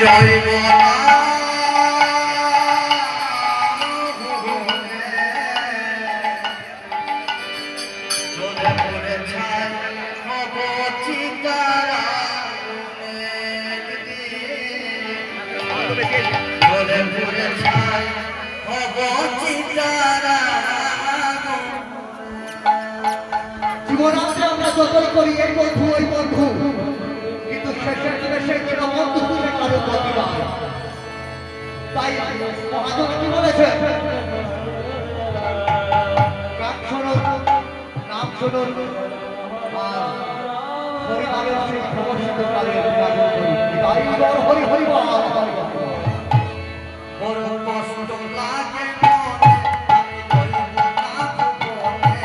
রইব না চলে পড়ে ছাই হব চিতারা চলে পড়ে ছাই হব চিতারা জীবনান্তে আমরা যতই করি এই বন্ধু ওই বন্ধু, কিন্তু শেষের দিনে সেই ছিল বন্ধু তুলে কারো গতি নয়। তাই মহাজন কি বলেছেন, গান শুনুন, নাম শুনুন, আর পরিবারের সেই প্রবর্তিত কালের গান করুন। তাই হরি হরি বল, হরি বল। বড় কষ্ট লাগে মনে আমি রইব না ভুবনে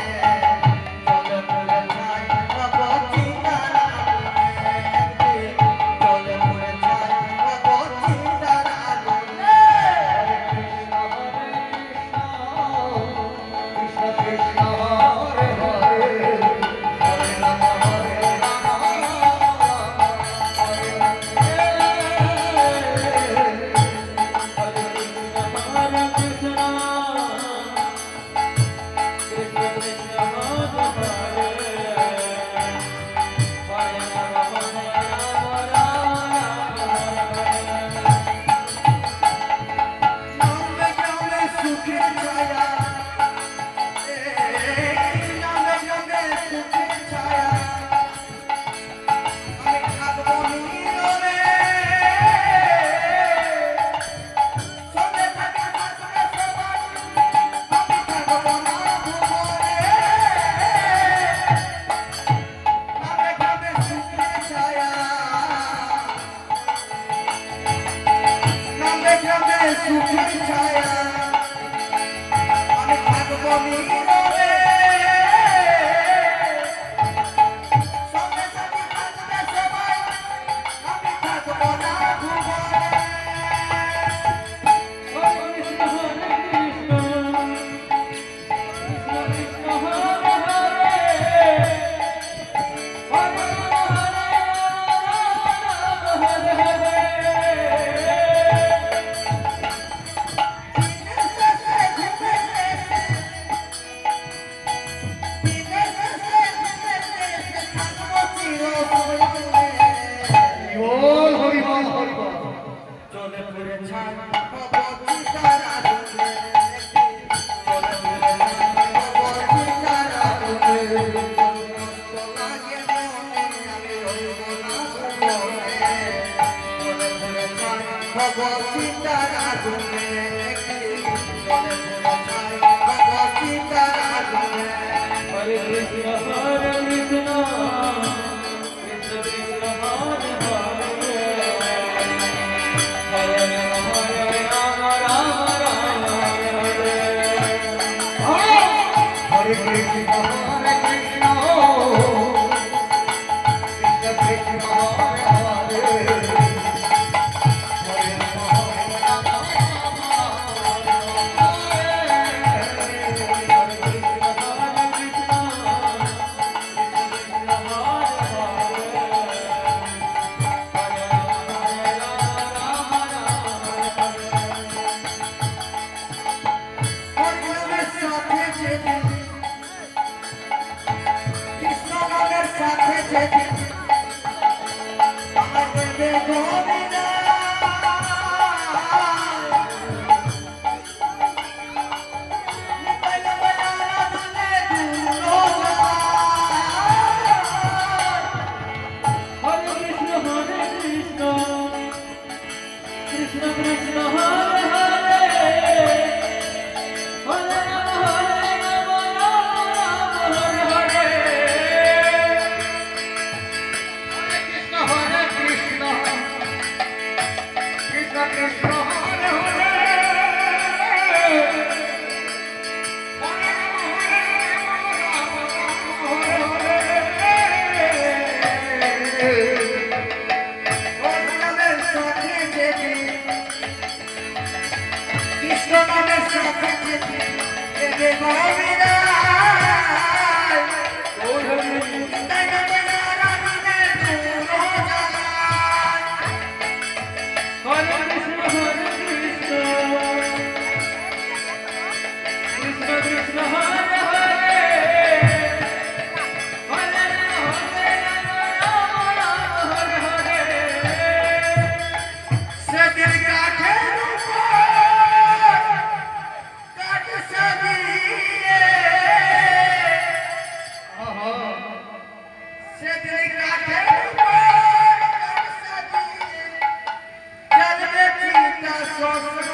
চলে পড়ে ছাই হব চিতারা চলে পড়ে ছাই হব চিতারা কৃষ্ণ কৃষ্ণ হরে হরে, হরে রাম হরে রাম, হরে রাম নামে নামে সুখের ছায়া নামে নামে সুখের ছায়া আমি থাকবো নীরবে সঙ্গে থাকে থাকবে সবাই আমি থাকবো না ভুবনে নামে নামে সুখের ছায়া নামে নামে সুখের ছায়া আমি থাকবো নীরবে সঙ্গে সাথে থাকবে সবাই আমি থাকবো না ভুবনে বল, হরি বল, হরি বল। চলে পড়ে ছাই হব চিতারা চলে পড়ে ছাই হব চিতারা কষ্ট লাগে মনে আমি রইব না ভুবনে চলে পড়ে ছাই হব চিতারা চলে পড়ে ছাই হব চিতারা Hare Krishna, Hare Krishna, Krishna Krishna, Hare Hare, Hare Rama, Hare Rama, Rama Rama, Hare Hare. হরে কৃষ্ণ হরে কৃষ্ণ, কৃষ্ণ কৃষ্ণ হরে হরে, হরে রাম হরে রাম, হরিনামের সাথে যেদিন কৃষ্ণ নামের সাথে যেদিন আমার হইবে গোবিন্দ নিতাইলে বেলা দিলে দুলো Hare Krishna, Hare Krishna, Krishna Krishna, Hare Hare, Hare Rama, Hare Rama, Rama Rama, Hare Hare. হরে কৃষ্ণ হরে কৃষ্ণ, কৃষ্ণ কৃষ্ণ হরে হরে, হরে রাম হরে রাম, রাম রাম হরে হরে। হরিনামের সাথে যেদিন কৃষ্ণ নামের সাথে যেদিন দেবে গোবিন্দ নিতাইলে বেলা দিলে দুলো Hare Krishna, Krishna Krishna, Hare Hare, Hare Rama, Hare Hare. সেদিন কাঠের উপর কাঠ সাজিয়ে সেদিন কাঠের উপর কাঠ সাজিয়ে জ্বলবে চিতা শ্মশান